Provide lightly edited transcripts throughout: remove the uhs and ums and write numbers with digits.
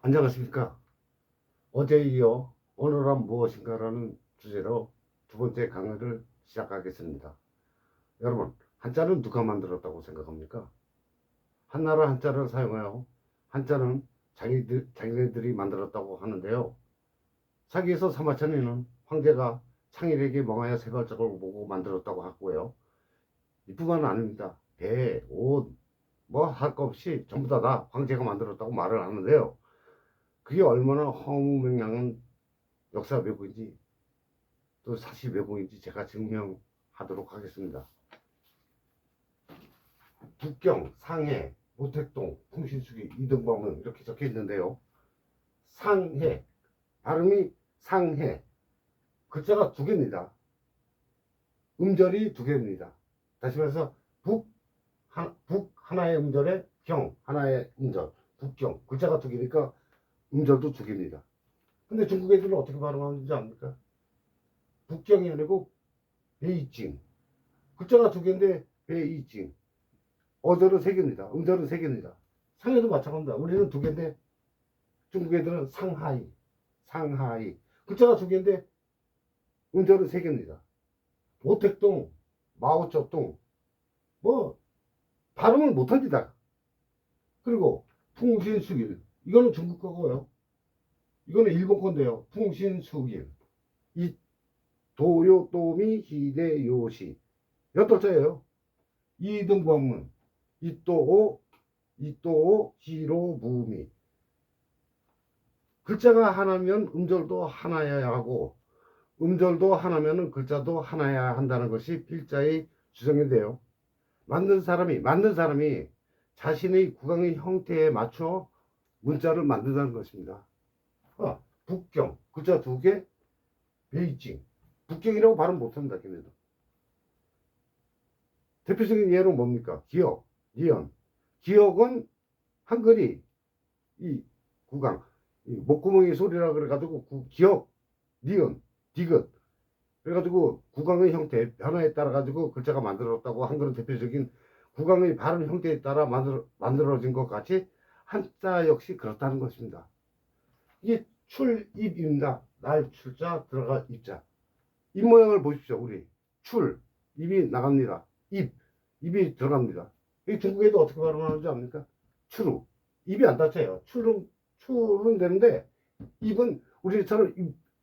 안녕하십니까. 어제에 이어 오늘은 무엇인가라는 주제로 두 번째 강의를 시작하겠습니다. 여러분, 한자는 누가 만들었다고 생각합니까? 한나라 한자를 사용하여 한자는 자기네들이 만들었다고 하는데요. 사기에서 사마천에는 황제가 창일에게 멍하여 세 발짝을 보고 만들었다고 하고요. 이뿐만 아닙니다. 배, 옷, 뭐 할 거 없이 전부 다 황제가 만들었다고 말을 하는데요. 그게 얼마나 허무맹랑한 역사 왜곡인지 또 사실 왜곡인지 제가 증명하도록 하겠습니다. 북경, 상해, 모택동, 풍신수기, 이등병은 이렇게 적혀 있는데요. 상해, 발음이 상해, 글자가 두 개입니다. 음절이 두 개입니다. 다시 말해서 북 하나의 음절에 경 하나의 음절, 북경 글자가 두 개니까 음절도 두 개입니다. 근데 중국 애들은 어떻게 발음하는지 압니까? 북경이 아니고 베이징. 글자가 두 개인데 베이징. 어절은 세 개입니다. 음절은 세 개입니다. 상해도 마찬가지입니다. 우리는 두 개인데 중국 애들은 상하이. 상하이. 글자가 두 개인데 음절은 세 개입니다. 모택동, 마오쩌둥. 뭐 발음은 못합니다. 그리고 풍신수길. 이거는 중국 거고요. 이거는 일본 건데요. 풍신수길. 이 도요토미 히데요시. 여덟자예요. 이등병문. 이또오 히로부미. 글자가 하나면 음절도 하나여야 하고 음절도 하나면 글자도 하나여야 한다는 것이 필자의 주장인데요. 만든 사람이 자신의 국왕의 형태에 맞춰 문자를 만든다는 것입니다. 북경 글자 두 개, 베이징. 북경이라고 발음 못합니다. 걔네들. 대표적인 예는 뭡니까? 기역, 니은. 기역은 한글이 이 국왕, 이 목구멍의 소리라 그래가지고 기역, 니은, 디귿. 그래가지고 국왕의 형태, 변화에 따라 가지고 글자가 만들어졌다고 한글은 대표적인 국왕의 발음 형태에 따라 만들어진 것 같이 한자 역시 그렇다는 것입니다. 이게 출입입니다. 날 출자 들어가 입자. 입 모양을 보십시오. 우리 출 입이 나갑니다. 입이 들어갑니다. 이 중국에도 어떻게 발음하는지 압니까? 추루. 입이 안 닫혀요. 출은 되는데 입은 우리처럼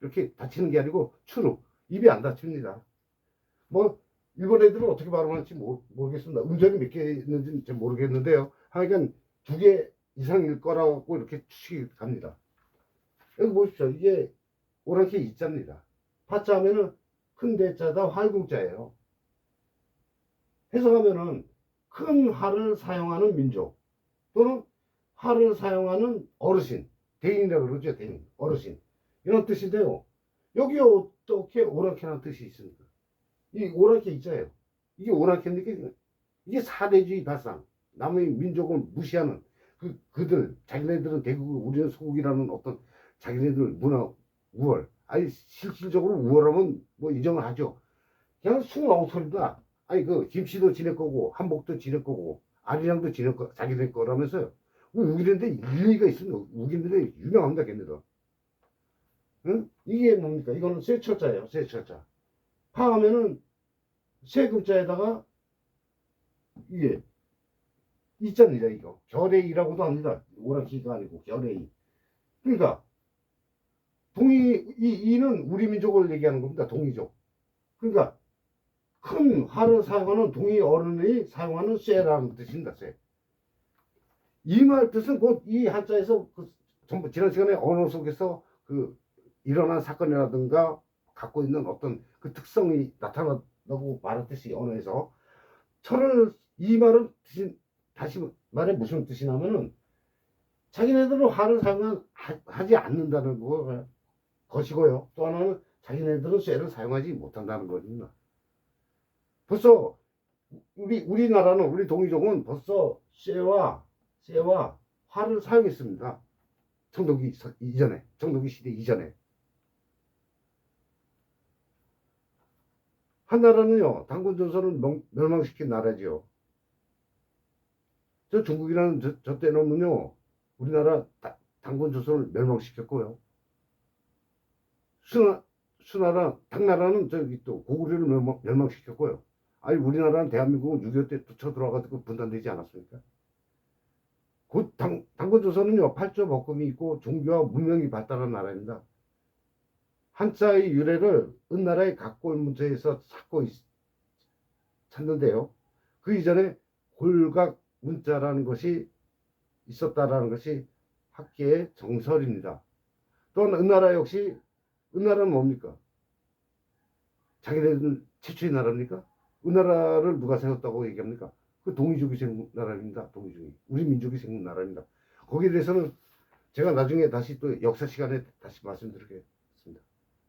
이렇게 닫히는 게 아니고 추루. 입이 안 닫힙니다. 뭐 일본 애들은 어떻게 발음하는지 모르겠습니다. 음절이 몇 개 있는지 는 모르겠는데요. 하여간 두 개 이상일 거라고 이렇게 추측이 갑니다. 여기 보십시오. 이게 오랑캐 이자입니다. 파자 하면은 큰 대자다 활궁자예요. 해석하면은 큰 활을 사용하는 민족 또는 활을 사용하는 어르신, 대인이라고 그러죠. 대인, 어르신. 이런 뜻인데요. 여기 어떻게 오랑캐라는 뜻이 있습니까? 이 오랑캐 있잖아요. 이게 오랑캐인데 이게 사대주의 발상, 남의 민족을 무시하는 그들 자기네들은 대국 우리는 소국이라는 어떤 자기네들 문화 우월. 아니 실질적으로 우월하면 뭐 인정을 하죠. 그냥 숭엉소리다. 아니 그 김씨도 지낼 거고 한복도 지낼 거고 아리랑도 지낼 거 자기네 거라면서요. 우기는데 일리가 있습니다. 우기는데 유명합니다. 걔네들. 응? 이게 뭡니까? 이거는 쇠철자예요. 쇠철자. 파하면은 세 글자에다가 이게 있잖아요. 이거 결의라고도 합니다. 오랑캐가 아니고 결의. 그러니까 이는 우리 민족을 얘기하는 겁니다. 동이족. 그러니까 큰 활을 사용하는 동이 어른이 사용하는 쇠라는 뜻입니다. 쇠. 이 말 뜻은 곧 이 한자에서 전부 지난 시간에 언어 속에서 일어난 사건이라든가 갖고 있는 어떤 그 특성이 나타난다고 말했듯이 언어에서 이 말은 다시 말해 무슨 뜻이냐면은 자기네들은 화를 사용하지 않는다는 것이고요. 또 하나는 자기네들은 쇠를 사용하지 못한다는 겁니다. 벌써 우리나라는 우리 동이족은 벌써 쇠와 활을 사용했습니다. 청동기 이전에, 청동기 시대 이전에. 한나라는요, 단군 전선을 멸망시킨 나라지요. 저 중국이라는 저 때는요, 우리나라 당군 조선을 멸망시켰고요. 수나라, 당나라는 저기 또 고구려를 멸망시켰고요. 아니, 우리나라는 대한민국은 6.25 때 또 쳐들어와가지고 분단되지 않았습니까? 곧 당군 조선은요, 팔조 법금이 있고 종교와 문명이 발달한 나라입니다. 한자의 유래를 은나라의 각골 문자에서 찾는데요. 그 이전에 골각 문자라는 것이 있었다라는 것이 학계의 정설입니다. 또한 은나라 역시, 은나라는 뭡니까? 자기네들 최초의 나라입니까? 은나라를 누가 세웠다고 얘기합니까? 그 동이족이 세운 나라입니다. 동이족이. 우리 민족이 세운 나라입니다. 거기에 대해서는 제가 나중에 다시 또 역사 시간에 다시 말씀드리겠습니다.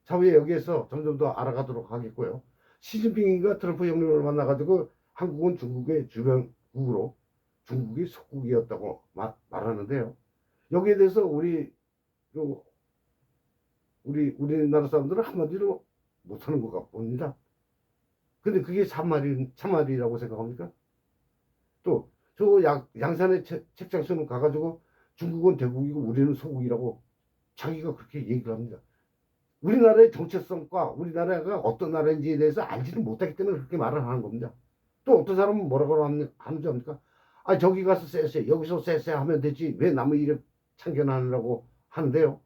차후에 여기에서 점점 더 알아가도록 하겠고요. 시진핑과 트럼프 형님을 만나가지고 한국은 중국의 주변국으로 중국이 속국이었다고 말하는데요. 여기에 대해서 우리나라 사람들은 한마디로 못하는 것 같습니다. 근데 그게 참말이라고 생각합니까? 또, 저 양산의 책장서는 가가지고 중국은 대국이고 우리는 소국이라고 자기가 그렇게 얘기를 합니다. 우리나라의 정체성과 우리나라가 어떤 나라인지에 대해서 알지는 못하기 때문에 그렇게 말을 하는 겁니다. 또 어떤 사람은 뭐라고 하는 줄 압니까? 아, 저기 가서 쎄쎄, 여기서 쎄쎄 하면 되지. 왜 남의 일에 참견하느라고 하는데요.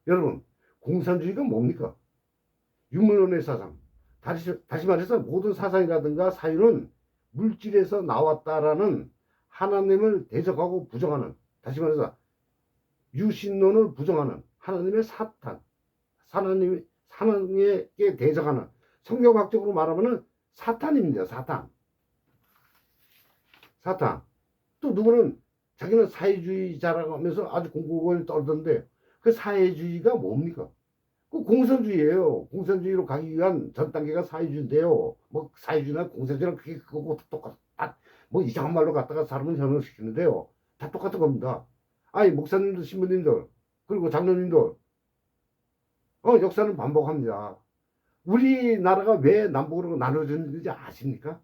여러분, 공산주의가 뭡니까? 유물론의 사상. 다시 말해서 모든 사상이라든가 사유는 물질에서 나왔다라는 하나님을 대적하고 부정하는, 다시 말해서 유신론을 부정하는 하나님의 사탄, 하나님에게 대적하는, 성경학적으로 말하면 사탄입니다. 사탄. 또 누구는 자기는 사회주의자라고 하면서 아주 공공을 떨던데 그 사회주의가 뭡니까? 그 공산주의예요. 공산주의로 가기 위한 전 단계가 사회주의인데요. 뭐 사회주의나 공산주의랑 그게 그거고 똑같아. 뭐 이상한 말로 갖다가 사람을 현혹시키는데요. 다 똑같은 겁니다. 아니, 목사님들, 신부님들, 그리고 장로님들, 역사는 반복합니다. 우리나라가 왜 남북으로 나눠졌는지 아십니까?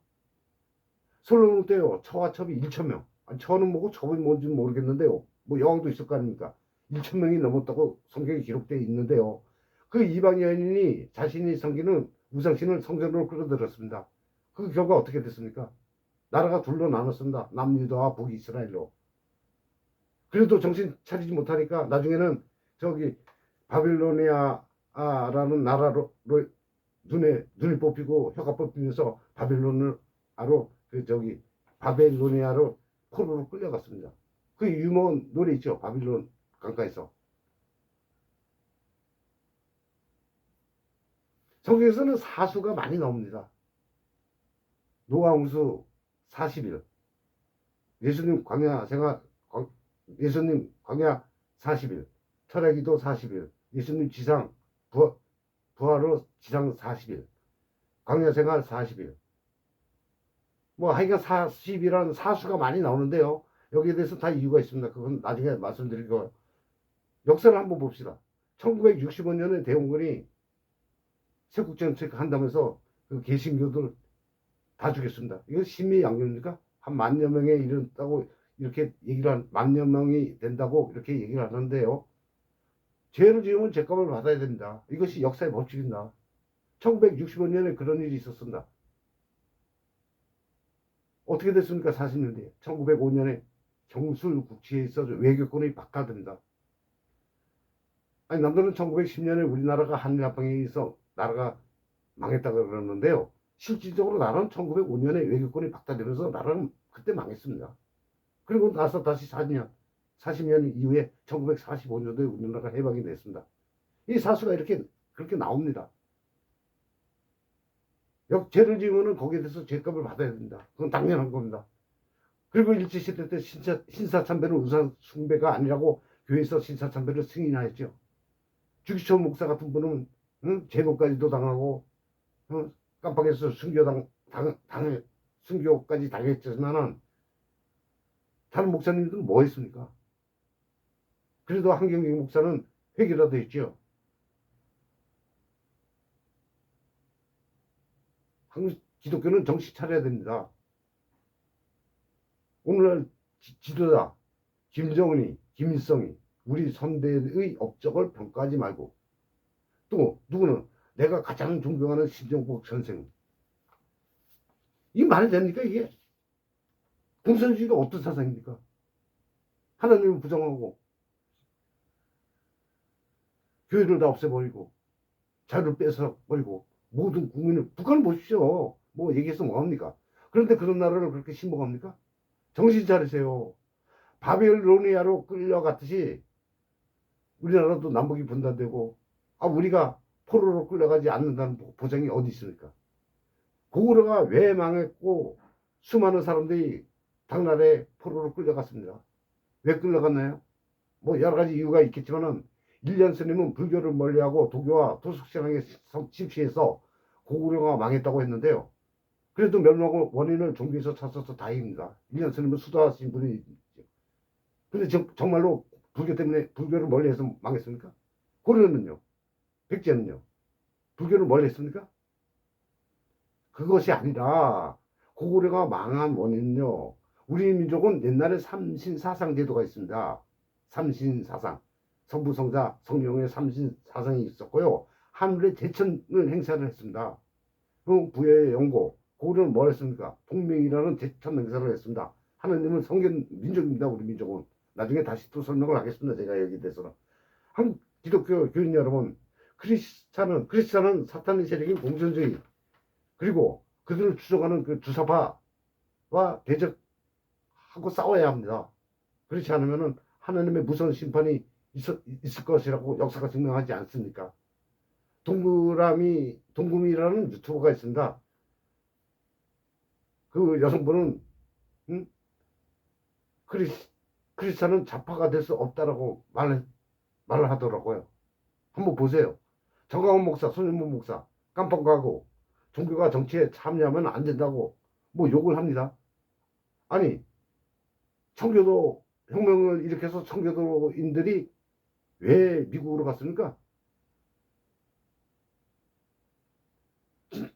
솔로몬 때요, 처와 첩이 1,000명. 처는 뭐고 첩이 뭔지는 모르겠는데요. 뭐 여왕도 있을 거 아닙니까? 1,000명이 넘었다고 성경에 기록되어 있는데요. 그 이방 여인이 자신이 섬기는 우상신을 성전으로 끌어들였습니다. 그 결과 어떻게 됐습니까? 나라가 둘로 나눴습니다. 남유다와 북이스라엘로. 그래도 정신 차리지 못하니까 나중에는 저기 바빌로니아라는 나라로 눈이 뽑히고 혀가 뽑히면서 바벨로니아로 포로로 끌려갔습니다. 그 유명한 노래 있죠. 바빌론 강가에서. 성경에서는 사수가 많이 나옵니다. 노아홍수 40일, 예수님 광야 40일, 철야기도 40일, 예수님 부활로 지상 40일, 광야 생활 40일. 뭐 하여간 40이라는 사수가 많이 나오는데요. 여기에 대해서 다 이유가 있습니다. 그건 나중에 말씀드릴 거예요. 역사를 한번 봅시다. 1965년에 대원군이 세국정책 한다면서 그 개신교들 다 죽였습니다. 이거 신미양요입니까? 한 10,000여 명에 이른다고 이렇게 만여 명이 된다고 이렇게 얘기를 하는데요. 죄를 지으면 죄값을 받아야 됩니다. 이것이 역사의 법칙입니다. 1965년에 그런 일이 있었습니다. 어떻게 됐습니까? 40년 뒤에. 1905년에 경술국지에 있어서 외교권이 박탈됩니다. 아니, 남들은 1910년에 우리나라가 한일합방에 의해서 나라가 망했다고 그러는데요. 실질적으로 나라는 1905년에 외교권이 박탈되면서 나라는 그때 망했습니다. 그리고 나서 다시 40년 이후에 1945년도에 우리나라가 해방이 됐습니다. 이 사수가 그렇게 나옵니다. 죄를 지으면 거기에 대해서 죄값을 받아야 됩니다. 그건 당연한 겁니다. 그리고 일제시대 때 신사참배는 우상숭배가 아니라고 교회에서 신사참배를 승인하였죠. 주기초 목사 같은 분은 제노까지도 당하고 깜빡해서 순교까지 당했지만은 다른 목사님들은 뭐 했습니까? 그래도 한경경 목사는 회개라도 했죠. 한국 기독교는 정신 차려야 됩니다. 오늘날 지도자 김정은이, 김일성이 우리 선대의 업적을 평가하지 말고, 또 누구는 내가 가장 존경하는 신정복 선생. 이 말이 됩니까 이게? 공산주의가 어떤 사상입니까? 하나님을 부정하고 교회를 다 없애버리고 자유를 뺏어버리고 모든 국민을, 북한을 보십시오. 뭐 얘기해서 뭐합니까? 그런데 그런 나라를 그렇게 신봉합니까? 정신 차리세요. 바벨로니아로 끌려갔듯이 우리나라도 남북이 분단되고, 우리가 포로로 끌려가지 않는다는 보장이 어디 있습니까? 고구려가 왜 망했고 수많은 사람들이 당나라에 포로로 끌려갔습니다. 왜 끌려갔나요? 뭐 여러 가지 이유가 있겠지만은 일년 스님은 불교를 멀리하고 도교와 도숙신앙에 침취해서 고구려가 망했다고 했는데요. 그래도 멸망 원인을 종교에서 찾아서 다행입니다. 일년 스님은 수도하신 분이. 근데 정말로 불교 때문에 불교를 멀리해서 망했습니까? 고려는요? 백제는요? 불교를 멀리했습니까? 그것이 아니라 고구려가 망한 원인은요, 우리 민족은 옛날에 삼신사상 제도가 있습니다. 삼신사상, 성부성자 성령의 삼신사상이 있었고요. 하늘의 제천을 행사를 했습니다. 그 부여의 영고, 고구려는 뭘 했습니까? 동맹이라는 제천 행사를 했습니다. 하나님은 성경 민족입니다. 우리 민족은. 나중에 다시 또 설명을 하겠습니다. 제가 여기 대해서는. 한국 기독교 교인 여러분, 크리스찬은 사탄의 세력인 공산주의, 그리고 그들을 추종하는 그 주사파와 대적하고 싸워야 합니다. 그렇지 않으면 하나님의 무서운 심판이 있을 것이라고 역사가 증명하지 않습니까? 동금이라는 유튜버가 있습니다. 그 여성분은 크리스찬은 좌파가 될 수 없다라고 말을 하더라고요. 한번 보세요. 정강원 목사, 손현문 목사 깜빡하고 종교가 정치에 참여하면 안 된다고 뭐 욕을 합니다. 아니, 청교도 혁명을 일으켜서 청교도인들이 왜 미국으로 갔습니까?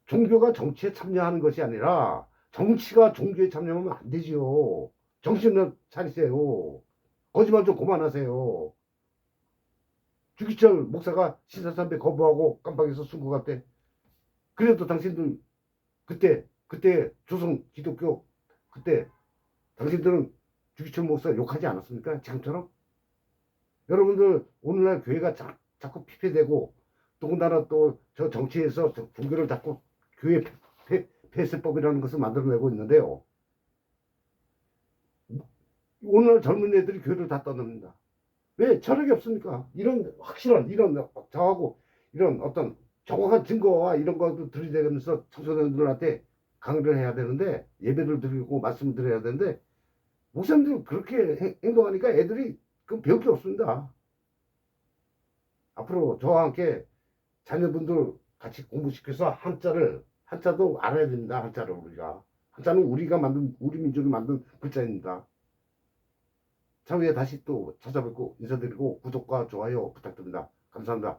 종교가 정치에 참여하는 것이 아니라 정치가 종교에 참여하면 안 되지요. 정신을 차리세요. 거짓말 좀 그만하세요. 주기철 목사가 신사참배 거부하고 깜빡해서 순교 갔대. 그래도 당신들 그때 조선 기독교 그때 당신들은 주기철 목사 욕하지 않았습니까? 지금처럼? 여러분들 오늘날 교회가 자꾸 피폐되고, 더군다나 또 저 정치에서 종교를 자꾸 교회 폐쇄법이라는 것을 만들어내고 있는데요. 오늘 젊은 애들이 교회를 다 떠납니다. 왜? 철학이 없습니까? 이런 확실한, 이런 저하고 이런 어떤 정확한 증거와 이런 것도 들이대면서 청소년들한테 강의를 해야 되는데, 예배를 드리고 말씀을 드려야 되는데, 목사님들이 그렇게 행동하니까 애들이 배울 게 없습니다. 앞으로 저와 함께 자녀분들 같이 공부시켜서 한자도 알아야 됩니다. 한자를 한자는 우리가 만든, 우리 민족이 만든 글자입니다. 차후에 다시 또 찾아뵙고 인사드리고 구독과 좋아요 부탁드립니다. 감사합니다.